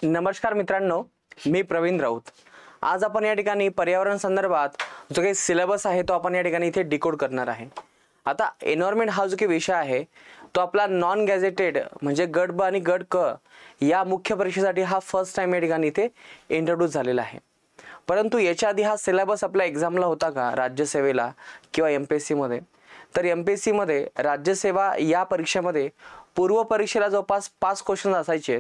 नमस्कार मित्रांनो, मी प्रवीण राऊत। आज आपण या ठिकाणी पर्यावरण संदर्भात जो काही सिलेबस आहे तो आपण या ठिकाणी इथे डिकोड करणार आहे। आता एन्व्हायरमेंट हा जो काही विषय आहे तो आपला नॉन गॅझेटेड म्हणजे गट ब आणि गट क या मुख्य परीक्षेसाठी हा फर्स्ट टाइम या ठिकाणी इथे इंट्रोड्यूस झालेला आहे। परंतु याच्या आधी हा सिलेबस आपल्या एक्झामला होता का राज्यसेवेला किंवा एमपीएससी मध्ये? तर एमपीएससी मध्ये राज्यसेवा या परीक्षेमध्ये पूर्व परीक्षेला जवळपास 5 क्वेश्चन असायचे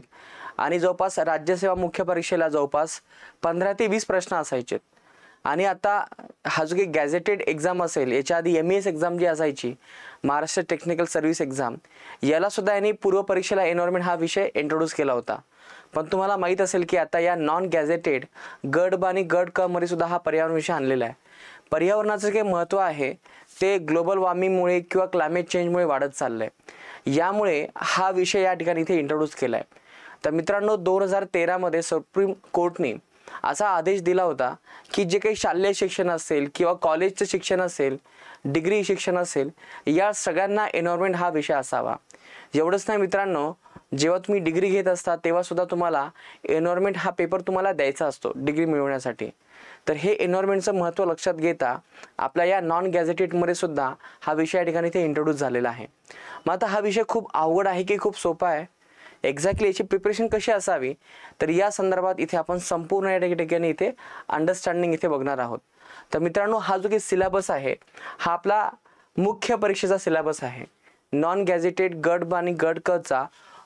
आणि जवळपास राज्यसेवा मुख्य परीक्षेला जवळपास 15 ते 20 प्रश्न असायचे। आणि आता हा जो काही गॅझेटेड एक्झाम असेल, याच्या आधी एमईएस एक्झाम जी असायची महाराष्ट्र टेक्निकल सर्व्हिस एक्झाम, याला सुद्धा यांनी पूर्व परीक्षेला एन्व्हायरमेंट हा विषय इंट्रोड्यूस केला होता। पण तुम्हाला माहित असेल की आता या नॉन गॅझेटेड गट ब आणि गट क मध्ये सुद्धा हा पर्यावरण विषय आणलेला आहे। पर्यावरणाचं जे महत्त्व आहे ते ग्लोबल वॉर्मिंगमुळे किंवा क्लायमेट चेंजमुळे वाढत चाललंय। यामुळे हा विषय या ठिकाणी इथे इंट्रोड्यूस केलाय। तर मित्रांनो, 2013 मध्ये सुप्रीम कोर्टने असा आदेश दिला होता की जे काही शालेय शिक्षण असेल किंवा कॉलेजचं शिक्षण असेल, डिग्री शिक्षण असेल, या सगळ्यांना एन्व्हायरमेंट हा विषय असावा। एवढंच नाही मित्रांनो, जेव्हा तुम्ही डिग्री घेत असता तेव्हा सुद्धा तुम्हाला एन्व्हायरमेंट हा पेपर तुम्हाला द्यायचा असतो डिग्री मिळवण्यासाठी। तर हे एन्व्हायरमेंटचं महत्त्व लक्षात घेता आपल्या या नॉन गॅझेटेडमध्ये सुद्धा हा विषय या ठिकाणी इथे इंट्रोड्यूस झालेला आहे। मग आता हा विषय खूप अवघड आहे की खूप सोपा आहे, एक्झॅक्टली याची प्रिपरेशन कशी असावी, तर या संदर्भात इथे आपण संपूर्ण या ठिकाणी इथे अंडरस्टँडिंग इथे बघणार आहोत। तर मित्रांनो, हा जो काही सिलेबस आहे हा आपला मुख्य परीक्षेचा सिलेबस आहे, नॉन गॅझेटेड गट ब आणि गट क चा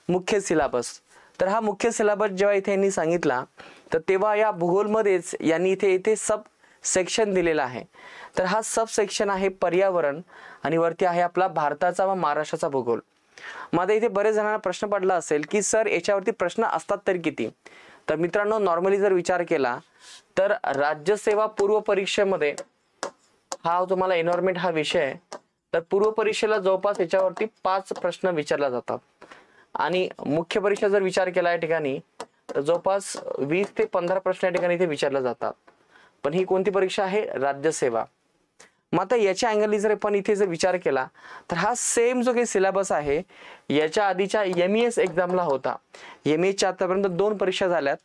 मुख्य सिलेबस। तर हा मुख्य सिलेबस जेव्हा इथे यांनी सांगितला तर तेव्हा या भूगोलमध्येच यांनी इथे सब सेक्शन दिलेला आहे। तर हा सब सेक्शन आहे पर्यावरण आणि वरती आहे आपला भारताचा व महाराष्ट्राचा भूगोल। माझा इथे बरेच जणांना प्रश्न पडला असेल की सर याच्यावरती प्रश्न असतात तर किती? तर मित्रांनो, नॉर्मली जर विचार केला तर राज्यसेवा पूर्व परीक्षेमध्ये हा तुम्हाला एन्व्हायरमेंट हा विषय आहे, तर पूर्व परीक्षेला जवळपास याच्यावरती 5 प्रश्न विचारला जातात। आणि मुख्य परीक्षा जर विचार केला या ठिकाणी तर जवळपास 20 ते 15 प्रश्न या ठिकाणी इथे विचारले जातात। पण ही कोणती परीक्षा आहे? राज्यसेवा। मग आता याच्या अँगलनी जर आपण इथे जर विचार केला तर हा सेम जो काही सिलेबस आहे याच्या आधीच्या एमईएस एक्झामला होता। एमईएसच्या आतापर्यंत 2 परीक्षा झाल्यात।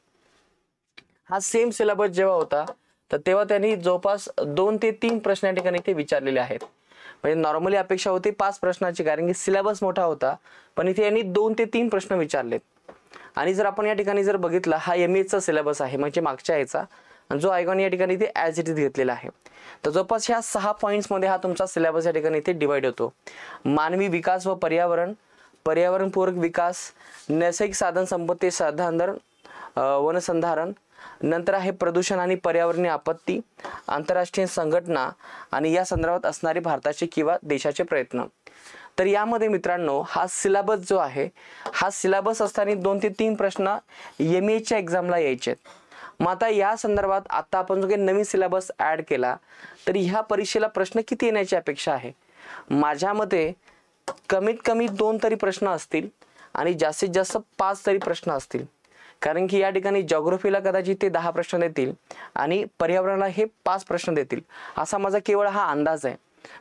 हा सेम सिलेबस जेव्हा होता तर तेव्हा त्यांनी जवळपास 2 ते 3 प्रश्न या ठिकाणी इथे विचारलेले आहेत। म्हणजे नॉर्मली अपेक्षा होती 5 प्रश्नाची, कारण की सिलेबस मोठा होता, पण इथे यांनी 2 ते 3 प्रश्न विचारलेत। आणि जर आपण या ठिकाणी जर बघितला, हा एमईएसचा सिलेबस आहे म्हणजे मागच्या याचा, जो आयोगाने या ठिकाणी इथे ॲज इट इज घेतलेला आहे। तर जवळपास ह्या 6 पॉईंट्समध्ये हा तुमचा सिलेबस या ठिकाणी इथे डिवाइड होतो। मानवी विकास व पर्यावरण, पर्यावरणपूरक विकास, नैसर्गिक साधन संपत्ती संधारण, वनसंधारण, नंतर आहे प्रदूषण आणि पर्यावरणीय आपत्ती, आंतरराष्ट्रीय संघटना आणि या संदर्भात असणारे भारताचे किंवा देशाचे प्रयत्न। तर यामध्ये मित्रांनो हा सिलेबस जो आहे, हा सिलेबस असताना 2 ते 3 प्रश्न एमईएसच्या एक्झामला यायचे। मग आता या संदर्भात आता आपण जो काही नवीन सिलेबस ॲड केला तर ह्या परीक्षेला प्रश्न किती येण्याची अपेक्षा आहे? माझ्या मते कमीत कमी 2 तरी प्रश्न असतील आणि जास्तीत जास्त 5 तरी प्रश्न असतील। कारण की या ठिकाणी जिओग्राफीला कदाचित ते 10 प्रश्न देतील आणि पर्यावरणाला हे 5 प्रश्न देतील, असा माझा केवळ हा अंदाज आहे।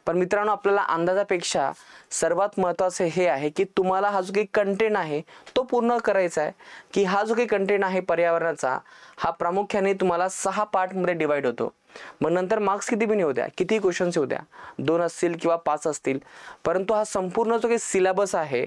पण मित्रांनो, आपल्याला अंदाजापेक्षा सर्वात महत्त्वाचं हे आहे की तुम्हाला हा जो काही कंटेंट आहे तो पूर्ण करायचा आहे। की हा जो काही कंटेंट आहे पर्यावरणाचा, हा प्रामुख्याने तुम्हाला 6 पार्टमध्ये डिवाइड होतो। मग नंतर मार्क्स किती पण येऊ द्या, किती क्वेश्चन्स येऊ द्या, 2 असतील किंवा 5 असतील, परंतु हा संपूर्ण जो काही सिलेबस आहे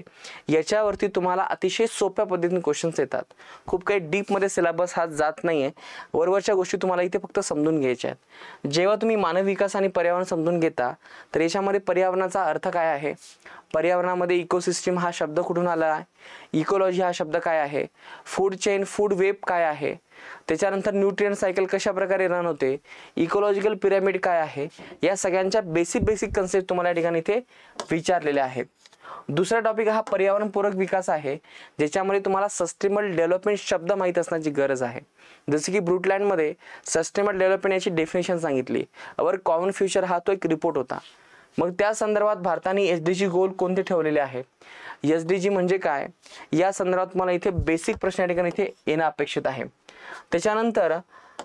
याच्यावरती तुम्हाला अतिशय सोप्या पद्धतीने क्वेश्चन्स येतात। खूप काही डीपमध्ये सिलेबस हा जात नाही आहे, वरवरच्या गोष्टी तुम्हाला इथे फक्त समजून घ्यायच्या आहेत। जेव्हा तुम्ही मानव विकास आणि पर्यावरण समजून घेता तर याच्यामध्ये पर्यावरणाचा अर्थ काय आहे, पर्यावरणामध्ये इकोसिस्टम हा शब्द कुठून आला आहे, इकोलॉजी हा शब्द काय आहे, फूड चेन फूड वेब काय आहे, त्याच्यानंतर न्यूट्रिएंट सायकल कशा प्रकारे रन होते, इकोलॉजिकल पिरामिड काय आहे, या सगळ्यांच्या बेसिक कन्सेप्ट तुम्हाला या ठिकाणी इथे विचारलेले आहेत। दुसरा टॉपिक हा पर्यावरणपूरक विकास आहे, ज्याच्यामध्ये तुम्हाला सस्टेनेबल डेव्हलपमेंट शब्द माहीत असण्याची गरज आहे। जसे की ब्रूटलँडमध्ये सस्टेनेबल डेव्हलपमेंट याची डेफिनेशन सांगितली, अवर कॉमन फ्युचर हा तो एक रिपोर्ट होता। मग त्या संदर्भात भारताने एसडीजी गोल कोणते ठेवलेले आहे, एसडीजी म्हणजे काय, या संदर्भात मला इथे बेसिक प्रश्न या ठिकाणी इथे येणं अपेक्षित आहे। त्याच्यानंतर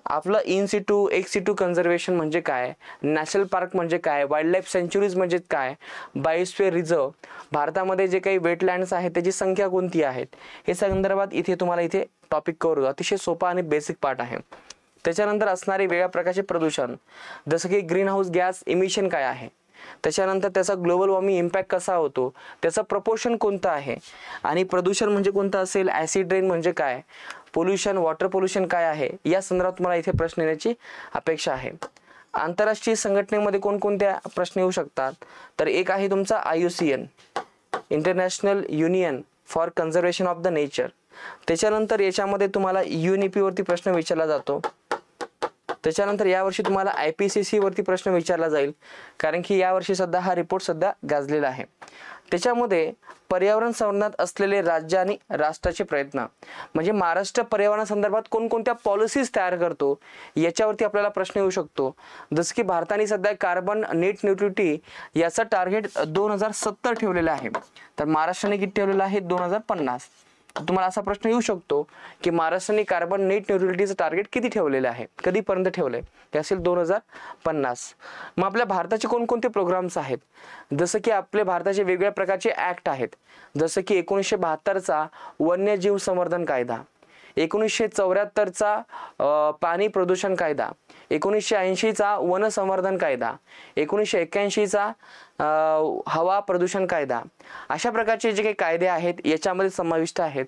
आपलं in Situ ex situ conservation म्हणजे काय, नॅशनल पार्क म्हणजे काय, वाईल्ड लाईफ सँच्युरीज म्हणजे काय, बायोस्फिअर रिझर्व, भारतामध्ये जे काही वेटलँड्स आहेत त्याची संख्या कोणती आहेत, हे संदर्भात इथे तुम्हाला इथे टॉपिक कवर होतो. अतिशय सोपा आणि बेसिक पार्ट आहे. त्याच्यानंतर असणारे वेगळ्या प्रकारचे प्रदूषण, जसं की ग्रीन हाऊस गॅस इमिशन काय आहे, त्याच्यानंतर त्याचा ग्लोबल वॉर्मिंग इम्पॅक्ट कसा होतो, त्याचं प्रपोर्शन कोणतं आहे, आणि प्रदूषण म्हणजे कोणतं असेल, ॲसिड रेन म्हणजे काय, पोल्युशन वॉटर पोल्युशन काय आहे, या संदर्भात तुम्हाला इथे प्रश्न येण्याची अपेक्षा आहे. आंतरराष्ट्रीय संघटनेमध्ये कोणकोणत्या प्रश्न येऊ शकतात, तर एक आहे तुमचा IUCN, international union for conservation of the nature. त्याच्यानंतर याच्यामध्ये तुम्हाला UNEP वरती प्रश्न विचारला जातो. त्याच्यानंतर यावर्षी तुम्हाला IPCC वरती प्रश्न विचारला जाईल, कारण की यावर्षी सध्या हा रिपोर्ट सध्या गाजलेला आहे. त्याच्यामध्ये पर्यावरण संवर्धनात असलेले राज्य आणि राष्ट्राचे प्रयत्न, म्हणजे महाराष्ट्र पर्यावरण संदर्भात कोणकोणत्या पॉलिसीज तयार करतो याच्यावरती आपल्याला प्रश्न येऊ शकतो. जसं की भारताने सध्या कार्बन नेट न्यूट्रलिटी याचा टार्गेट 2070 ठेवलेला आहे, तर महाराष्ट्राने किती ठेवलेला आहे 2050. तुम्हाला असा प्रश्न येऊ शकतो की महाराष्ट्राने कार्बन नेट न्यूट्रलिटीचं टार्गेट किती ठेवलेलं आहे, कधीपर्यंत ठेवलंय, ते असेल 2050. मग आपल्या भारताचे कोणकोणते प्रोग्राम्स आहेत, जसं की आपले भारताचे वेगवेगळ्या प्रकारचे ऍक्ट आहेत, जसं की 1972चा वन्यजीव संवर्धन कायदा, 1974चा पाणी प्रदूषण कायदा, 1980चा वन संवर्धन कायदा, 1981चा हवा प्रदूषण कायदा. अशा प्रकारचे जे काही कायदे आहेत याच्यामध्ये समाविष्ट आहेत.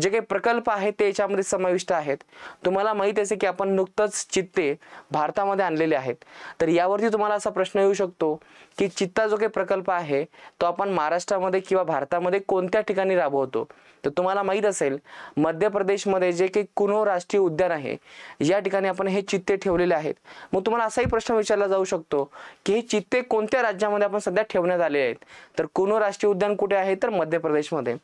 जे काही प्रकल्प आहेत ते याच्यामध्ये समाविष्ट आहेत. तुम्हाला माहिती असेल की आपण नुकतंच चित्ते भारतामध्ये आणलेले आहेत, तर यावरती तुम्हाला असा प्रश्न येऊ शकतो की चित्ता जो काही प्रकल्प आहे तो आपण महाराष्ट्रामध्ये किंवा भारतामध्ये कोणत्या ठिकाणी राबवतो. तर तुम्हाला माहीत असेल मध्य प्रदेशमध्ये जे काही कुनो राष्ट्रीय उद्यान आहे या ठिकाणी आपण हे चित्ते ठेवलेले आहेत. मग तुम्हाला असाही प्रश्न विचारला जाऊ शकतो की हे चित्ते कोणत्या राज्यामध्ये आपण सध्या ठेवण्यात आले आहेत, तर कुनो राष्ट्रीय उद्यान कुठे आहे, तर मध्य प्रदेशमध्ये.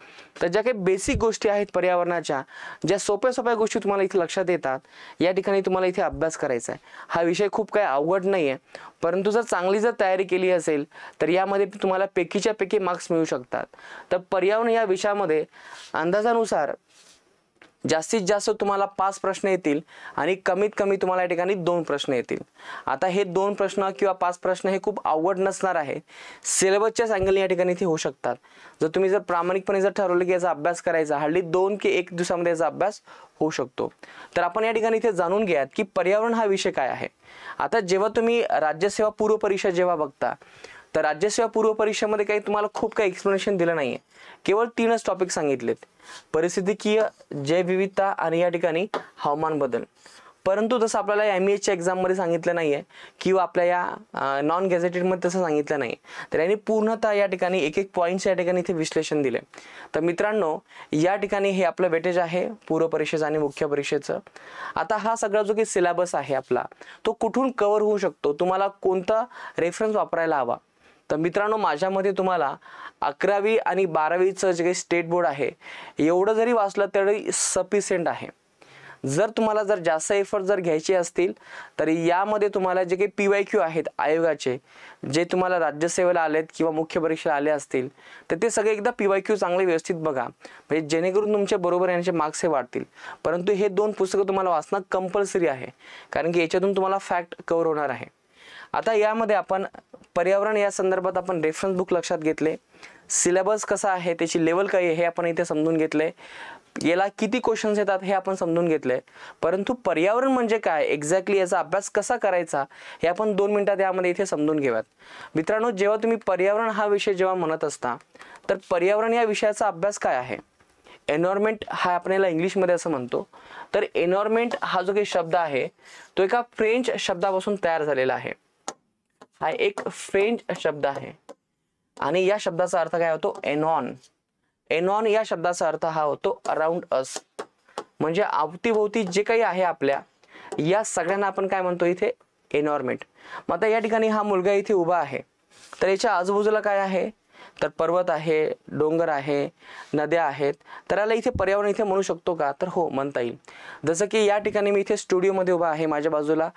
तर ज्या काही बेसिक गोष्टी आहेत पर्यावरणाच्या, ज्या सोप्या सोप्या गोष्टी तुम्हाला इथे लक्षात येतात, या ठिकाणी तुम्हाला इथे अभ्यास करायचा आहे. हा विषय खूप काही अवघड नाही आहे, परंतु जर चांगली तयारी केली असेल तर यामध्ये तुम्हाला पैकीच्या पैकी मार्क्स मिळू शकतात. तर पर्यावरण या विषयामध्ये अंदाजानुसार जास्तीत जास्त तुम्हाला 5 प्रश्न येतील आणि कमीत कमी तुम्हाला या ठिकाणी 2 प्रश्न येतील. आता हे 2 प्रश्न किंवा 5 प्रश्न हे खूप अवघड नसणार आहे, सिलेबसच्या अँगलने या ठिकाणी ते होऊ शकतात. जर प्रामाणिकपणे ठरवलं की याचा अभ्यास करायचा, हार्डली 2 की 1 दिवसामध्ये याचा अभ्यास होऊ शकतो. तर आपण या ठिकाणी इथे जाणून घ्यात की पर्यावरण हा विषय काय आहे. आता जेव्हा तुम्ही राज्यसेवा पूर्व परीक्षा जेव्हा बघता, तर राज्यसेवा पूर्व परीक्षेमध्ये काही तुम्हाला खूप काही एक्सप्लेनेशन दिलं नाहीये, केवळ 3च टॉपिक सांगितलेत, परिस्थितिकीय, जैवविविधता आणि या ठिकाणी हवामान बदल. परंतु तसं आपल्याला MAच्या एक्झाममध्ये सांगितलं नाहीये किंवा आपल्या या नॉन गॅझेटेडमध्ये तसं सांगितलं नाही. तर यांनी पूर्णतः या ठिकाणी एक एक पॉईंट्स या ठिकाणी इथे विश्लेषण दिले. तर मित्रांनो, या ठिकाणी हे आपलं वेटेज आहे पूर्व परीक्षेचं आणि मुख्य परीक्षेचं. आता हा सगळा जो काही सिलेबस आहे आपला, तो कुठून कव्हर होऊ शकतो, तुम्हाला कोणता रेफरन्स वापरायला हवा. तर मित्रांनो, माझ्यामध्ये तुम्हाला 11वी आणि 12वीचं जे काही स्टेट बोर्ड आहे एवढं जरी वाचलं तरी सफिशियंट आहे. जर तुम्हाला जास्त एफर्ट घ्यायचे असतील तर यामध्ये तुम्हाला जे काही PYQ आहेत आयोगाचे, जे तुम्हाला राज्यसेवेला आलेत किंवा मुख्य परीक्षेला आले असतील, तर ते सगळे एकदा PYQ चांगले व्यवस्थित बघा, म्हणजे जेणेकरून तुमचे बरोबर येण्याचे मार्क्स हे वाढतील. परंतु हे 2 पुस्तकं तुम्हाला वाचणं कंपल्सरी आहे, कारण की याच्यातून तुम्हाला फॅक्ट कव्हर होणार आहे. आता यामध्ये आपण पर्यावरण या संदर्भात आपण रेफरन्स बुक लक्षात घेतले, सिलेबस कसा आहे, त्याची लेवल काय आहे हे आपण इथे समजून घेतले, याला किती क्वेश्चन्स येतात हे आपण समजून घेतले. परंतु पर्यावरण म्हणजे काय, एक्झॅक्टली याचा अभ्यास कसा करायचा हे आपण 2 मिनिटात यामध्ये इथे समजून घेऊयात. मित्रांनो, जेव्हा तुम्ही पर्यावरण हा विषय जेव्हा म्हणत असता, तर पर्यावरण या विषयाचा अभ्यास काय आहे. एन्व्हायरमेंट हा आपण याला इंग्लिशमध्ये असं म्हणतो. तर एन्व्हायरमेंट हा जो काही शब्द आहे तो एका फ्रेंच शब्दापासून तयार झालेला आहे. हा एक फ्रेंच शब्द आहे आणि या शब्दाचा अर्थ काय होतो, एनॉन. एनॉन या शब्दाचा अर्थ हा होतो अराउंड अस, म्हणजे अवतीभोवती जे काही आहे आपल्या, या सगळ्यांना आपण काय म्हणतो इथे, एन्व्हायरमेंट. मग आता या ठिकाणी हा मुलगा इथे उभा आहे, तर याच्या आजूबाजूला काय आहे, तर पर्वत आहे, डोंगर आहे, नद्या आहेत. तर याला इथे पर्यावरण इथे म्हणू शकतो का, तर हो, म्हणता येईल. जसं की या ठिकाणी मी इथे स्टुडिओमध्ये उभा आहे, माझ्या बाजूला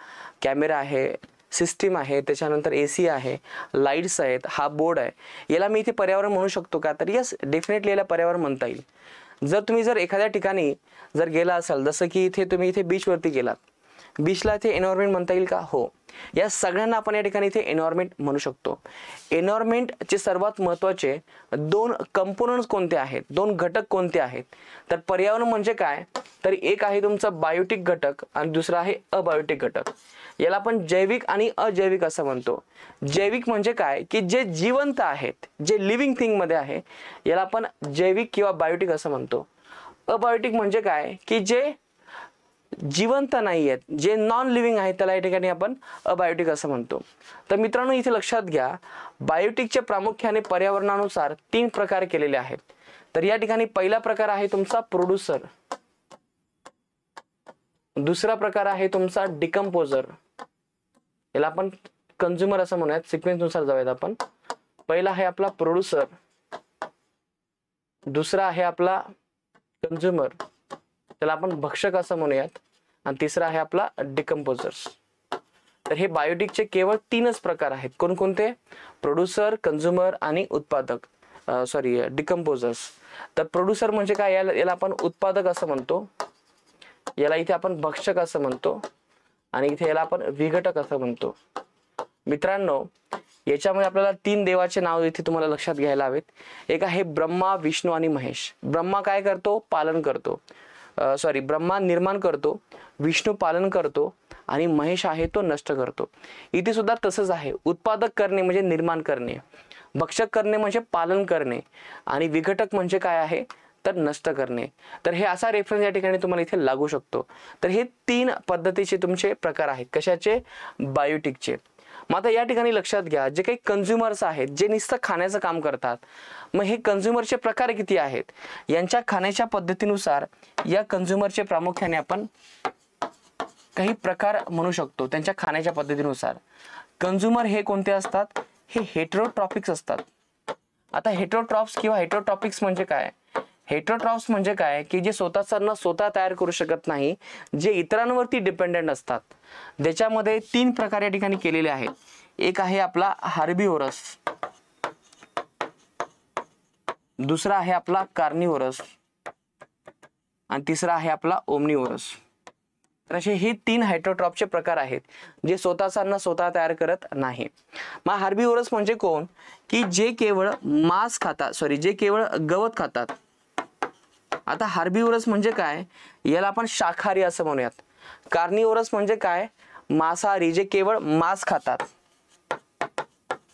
कॅमेरा आहे, सिस्टीम आहे, त्याच्यानंतर AC आहे, लाईट्स आहेत, हा बोर्ड आहे, याला मी इथे पर्यावरण म्हणू शकतो का, तर यस, डेफिनेटली याला पर्यावरण म्हणता येईल. जर तुम्ही एखाद्या ठिकाणी गेला असाल, जसं की इथे तुम्ही इथे बीचवरती गेलात, विषला इथे एन्व्हायरमेंट म्हणता येईल का? हो, या सगळ्यांना आपण या ठिकाणी इथे एन्व्हायरमेंट म्हणू शकतो. एन्व्हायरमेंटचे सर्वात महत्त्वाचे दोन कंपोनंट्स कोणते आहेत, दोन घटक कोणते आहेत? तर पर्यावरण म्हणजे काय, तर एक आहे तुमचा बायोटिक घटक आणि दुसरा आहे अबायोटिक घटक. याला आपण जैविक आणि अजैविक असं म्हणतो. जैविक म्हणजे काय की जे जिवंत आहेत, जे लिव्हिंग थिंग मध्ये आहे, याला आपण जैविक किंवा बायोटिक असं म्हणतो. अबायोटिक म्हणजे काय की जे जिवंत नाही आहेत, जे नॉन लिव्हिंग आहेत, त्याला या ठिकाणी आपण अबायोटिक असं म्हणतो. तर मित्रांनो इथे लक्षात घ्या, बायोटिकचे प्रामुख्याने पर्यावरणानुसार 3 प्रकार केलेले आहेत. तर या ठिकाणी पहिला प्रकार आहे तुमचा प्रोड्युसर, दुसरा प्रकार आहे तुमचा डिकम्पोजर, याला आपण कंझ्युमर असं म्हणूयात. सिक्वेन्स नुसार जाऊयात आपण. पहिला आहे आपला प्रोड्युसर, दुसरा आहे आपला कंझ्युमर, त्याला आपण भक्षक असं म्हणूयात, आणि तिसरा आहे आपला डिकम्पोजर्स. तर हे बायोटिकचे केवळ 3च प्रकार आहेत. कोणकोणते? प्रोड्युसर, कंझ्युमर आणि उत्पादक, डिकम्पोजर्स. तर प्रोड्युसर म्हणजे काय, याला आपण उत्पादक असं म्हणतो, याला इथे आपण भक्षक असं म्हणतो, आणि इथे याला आपण विघटक असं म्हणतो. मित्रांनो याच्यामध्ये आपल्याला 3 देवाचे नाव इथे तुम्हाला लक्षात घ्यायला हवेत. एक आहे ब्रह्मा, विष्णू आणि महेश. ब्रह्मा काय करतो? पालन करतो. ब्रह्मा निर्माण करतो, विष्णू पालन करतो आणि महेश आहे तो नष्ट करतो. इथे सुद्धा तसंच आहे. उत्पादक करणे म्हणजे निर्माण करणे, भक्षक करणे म्हणजे पालन करणे, आणि विघटक म्हणजे काय आहे तर नष्ट करणे. तर हे असा रेफरन्स या ठिकाणी तुम्हाला इथे लागू शकतो. तर हे 3 पद्धतीचे तुमचे प्रकार आहेत. कशाचे? बायोटिकचे. मग आता या ठिकाणी लक्षात घ्या, जे काही कंझ्युमर्स आहेत, जे नुसतं खाण्याचं काम करतात, मग हे कंझ्युमरचे प्रकार किती आहेत? यांच्या खाण्याच्या पद्धतीनुसार या कंझ्युमरचे प्रामुख्याने आपण काही प्रकार म्हणू शकतो. त्यांच्या खाण्याच्या पद्धतीनुसार कंझ्युमर हे कोणते असतात? हे हेटेरोट्रॉपिक्स असतात. आता हेटेरोट्रॉप्स किंवा हेटेरोट्रॉपिक्स म्हणजे काय? हेटेरोट्रॉप्स म्हणजे काय की जे स्वतःचं अन्न स्वतः तयार करू शकत नाही, जे इतरांवरती डिपेंडेंट असतात. ज्याच्यामध्ये 3 प्रकार या ठिकाणी केलेले आहेत. एक आहे आपला हार्बिव्होरस, दुसरा आहे आपला कार्निव्होरस, आणि तिसरा आहे आपला ओमनिव्होरस. तर असे हे 3 हेटेरोट्रॉपचे प्रकार आहेत, जे स्वतःचं अन्न स्वतः तयार करत नाही. मग हार्बिव्होरस म्हणजे कोण? की जे केवळ मांस खातात, जे केवळ गवत खातात. आता हार्बिव्होरस म्हणजे काय? याला आपण शाकाहारी असं म्हणूयात. कार्निव्होरस म्हणजे काय? मांसाहारी, जे केवळ मांस खातात.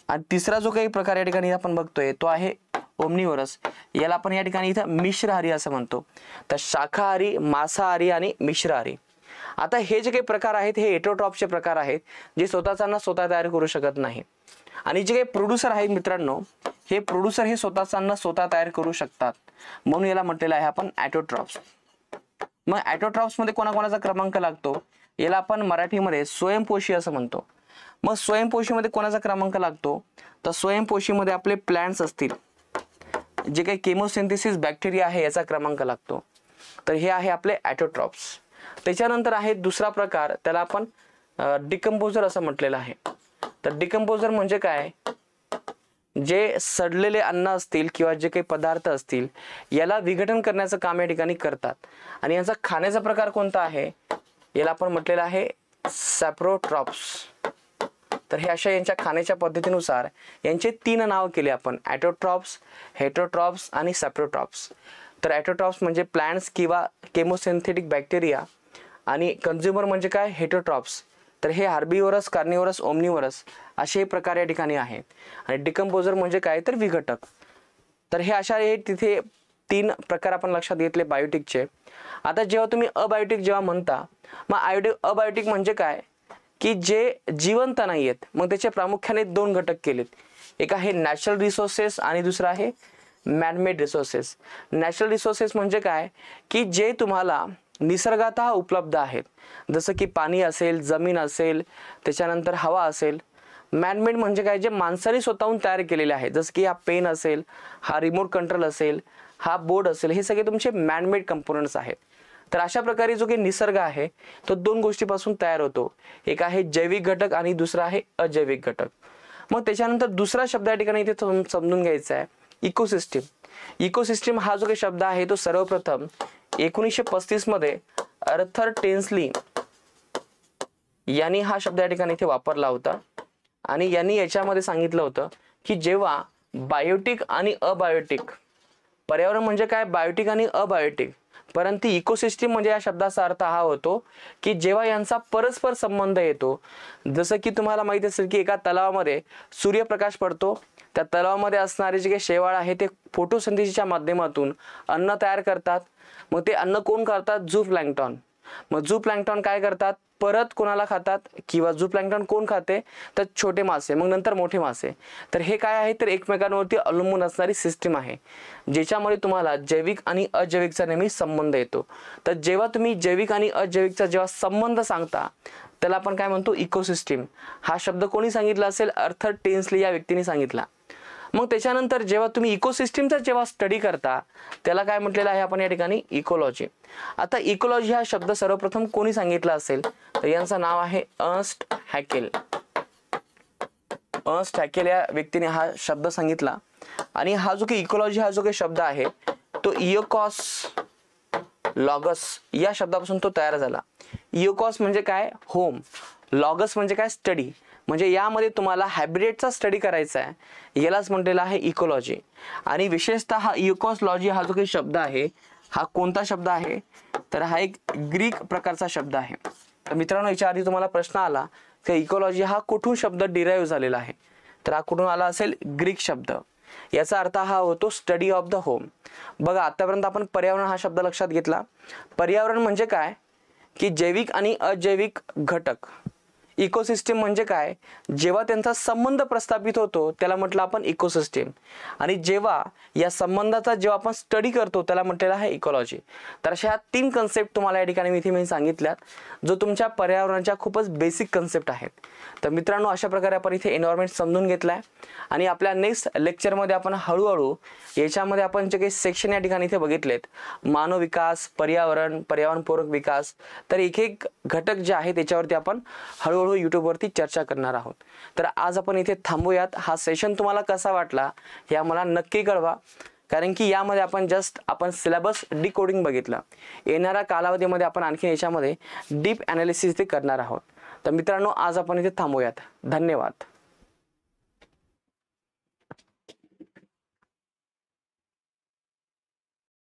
आणि तिसरा जो काही प्रकार या ठिकाणी आपण बघतोय तो आहे ओमनिव्होरस. याला आपण या ठिकाणी इथं मिश्राहारी असं म्हणतो. तर शाकाहारी, मांसाहारी आणि मिश्राहारी. आता हे जे काही प्रकार आहेत हे हेटेरोट्रॉपचे प्रकार आहेत, जे स्वतःचं अन्न स्वतः तयार करू शकत नाही. आणि जे काही प्रोड्युसर आहेत मित्रांनो, हे प्रोड्युसर हे स्वतःचं अन्न स्वतः तयार करू शकतात, म्हणून याला म्हटलेलं आहे आपण ऑटोट्रॉप्स. मग ऑटोट्रॉप्स मध्ये कोणाकोणाचा क्रमांक लागतो? याला आपण मराठीमध्ये स्वयंपोषी असं म्हणतो. मग स्वयंपोषीमध्ये कोणाचा क्रमांक लागतो? तर स्वयंपोषीमध्ये आपले प्लांट्स असतील, जे काही केमोसिंथेसिस बॅक्टेरिया आहे याचा क्रमांक लागतो. तर हे आहे आपले ऑटोट्रॉप्स. त्याच्यानंतर आहे दुसरा प्रकार, त्याला आपण डिकम्पोजर असं म्हटलेलं आहे. तर डिकम्पोजर म्हणजे काय? जे सडलेले अन्न असतील किंवा जे काही पदार्थ असतील याला विघटन करण्याचं काम या ठिकाणी करतात. आणि यांचा खाण्याचा प्रकार कोणता आहे? याला आपण म्हटलेलं आहे सॅप्रोट्रॉप्स. तर हे अशा यांच्या खाण्याच्या पद्धतीनुसार यांचे 3 नाव केले आपण: ऑटोट्रॉप्स, हेटेरोट्रॉप्स आणि सॅप्रोट्रॉप्स. तर ऑटोट्रॉप्स म्हणजे प्लांट्स किंवा केमोसिंथेटिक बॅक्टेरिया, आणि कंझ्युमर म्हणजे काय? हेटेरोट्रॉप्स. तर हे हार्बिव्होरस, कार्निव्होरस, ओमनिव्होरस असे प्रकार या ठिकाणी आहेत. आणि डिकम्पोजर म्हणजे काय? तर विघटक. तर हे अशा हे तिथे 3 प्रकार आपण लक्षात घेतले बायोटिकचे. आता जेव्हा तुम्ही अबायोटिक जेव्हा म्हणता, मग अबायोटिक म्हणजे काय की जे जिवंत नाही आहेत, मग त्याचे प्रामुख्याने 2 घटक केलेत. एक आहे नॅचरल रिसोर्सेस आणि दुसरा आहे मॅनमेड रिसोर्सेस. नॅचरल रिसोर्सेस म्हणजे काय की जे तुम्हाला निसर्गातः उपलब्ध आहेत, जसं की पाणी असेल, जमीन असेल, त्याच्यानंतर हवा असेल. मॅनमेड म्हणजे काय? जे माणसाने स्वतःहून तयार केलेले आहे, जसं की हा पेन असेल, हा रिमोट कंट्रोल असेल, हा बोर्ड असेल, हे सगळे तुमचे मॅनमेड कंपोनंट्स आहेत. तर अशा प्रकारे जो काही निसर्ग आहे तो 2 गोष्टीपासून तयार होतो. एक आहे जैविक घटक आणि दुसरा आहे अजैविक घटक. मग त्याच्यानंतर दुसरा शब्द या ठिकाणी इथे समजून घ्यायचा आहे, इकोसिस्टीम. इकोसिस्टीम हा जो काही शब्द आहे तो सर्वप्रथम 1935 मध्ये अर्थर टेन्सली यांनी हा शब्द या ठिकाणी इथे वापरला होता आणि यांनी याच्यामध्ये सांगितलं होतं की जेव्हा बायोटिक आणि अबायोटिक, पर्यावरण म्हणजे काय, बायोटिक आणि अबायोटिक, परंतु इकोसिस्टीम म्हणजे या शब्दाचा अर्थ हा होतो की जेव्हा यांचा परस्पर संबंध येतो. जसं की तुम्हाला माहिती असेल की एका तलावामध्ये सूर्यप्रकाश पडतो, त्या तलावामध्ये असणारे जे काही शेवाळ आहे ते फोटोसिंथेसिसच्या माध्यमातून अन्न तयार करतात. मग ते अन्न कोण करतात, झूप्लॅन्क्टन. मग झूप्लॅन्क्टन काय करतात, परत कोणाला खातात, किंवा झूप्लॅन्क्टन कोण खाते, तर छोटे मासे, मग नंतर मोठे मासे. तर हे काय आहे, तर एकमेकांवरती अवलंबून असणारी सिस्टीम आहे ज्याच्यामध्ये तुम्हाला जैविक आणि अजैविकचा नेहमी संबंध येतो. तर जेव्हा तुम्ही जैविक आणि अजैविकचा जेव्हा संबंध सांगता त्याला आपण काय म्हणतो, इकोसिस्टीम. हा शब्द कोणी सांगितला असेल, अर्थर टेन्सली या व्यक्तीने सांगितला. मग त्याच्यानंतर जेव्हा तुम्ही इकोसिस्टीमचा जेव्हा स्टडी करता त्याला काय म्हटलेलं आहे आपण या ठिकाणी, इकोलॉजी. आता इकोलॉजी हा शब्द सर्वप्रथम कोणी सांगितला असेल, तर यांचं नाव आहे अर्न्स्ट हॅकेल. अर्न्स्ट हॅकेल या व्यक्तीने हा शब्द सांगितला. आणि हा जो काही इकोलॉजी हा जो काही शब्द आहे तो इयोकॉस लॉगस या शब्दापासून तो तयार झाला. इयोकॉस म्हणजे काय, होम. लॉगस म्हणजे काय, स्टडी. म्हणजे यामध्ये तुम्हाला हॅबिटेटचा स्टडी करायचा आहे, यालाच म्हटलेला आहे इकोलॉजी. आणि विशेषतः हा इकोलॉजी हा जो काही शब्द आहे हा कोणता शब्द आहे, तर हा एक ग्रीक प्रकारचा शब्द आहे. तर मित्रांनो, याच्या आधी तुम्हाला प्रश्न आला की इकोलॉजी हा कुठून शब्द डिराईव्ह झालेला आहे, तर हा कुठून आला असेल, ग्रीक शब्द. याचा अर्थ हा होतो स्टडी ऑफ द होम. बघा, आतापर्यंत आपण पर्यावरण हा शब्द लक्षात घेतला. पर्यावरण म्हणजे काय की जैविक आणि अजैविक घटक. इकोसिस्टीम म्हणजे काय, जेव्हा त्यांचा संबंध प्रस्थापित होतो त्याला म्हटलं आपण इकोसिस्टीम. आणि जेव्हा या संबंधाचा जेव्हा आपण स्टडी करतो त्याला म्हटलेलं आहे इकोलॉजी. तर अशा ह्या 3 कन्सेप्ट तुम्हाला या ठिकाणी मी सांगितल्यात, जो तुमच्या पर्यावरणाच्या खूपच बेसिक कन्सेप्ट आहेत. तर मित्रांनो, अशा प्रकारे आपण इथे एन्व्हायरमेंट समजून घेतलाय. आणि आपल्या नेक्स्ट लेक्चरमध्ये आपण हळूहळू याच्यामध्ये आपण जे काही सेक्शन या ठिकाणी इथे बघितलेत, मानव विकास, पर्यावरण, पर्यावरणपूरक विकास, तर एक एक घटक जे आहे त्याच्यावरती आपण हळूहळू यूट्यूबवरती चर्चा करणार आहोत. तर आज आपण इथे थांबूयात. हा सेशन तुम्हाला कसा वाटला हे आम्हाला नक्की कळवा, कारण की यामध्ये आपण सिलेबस डिकोडिंग बघितलं. येणाऱ्या कालावधीमध्ये आपण आणखी याच्यामध्ये डीप ॲनालिसिस ते करणार आहोत. तर मित्रांनो, आज आपण इथे थांबूयात. धन्यवाद.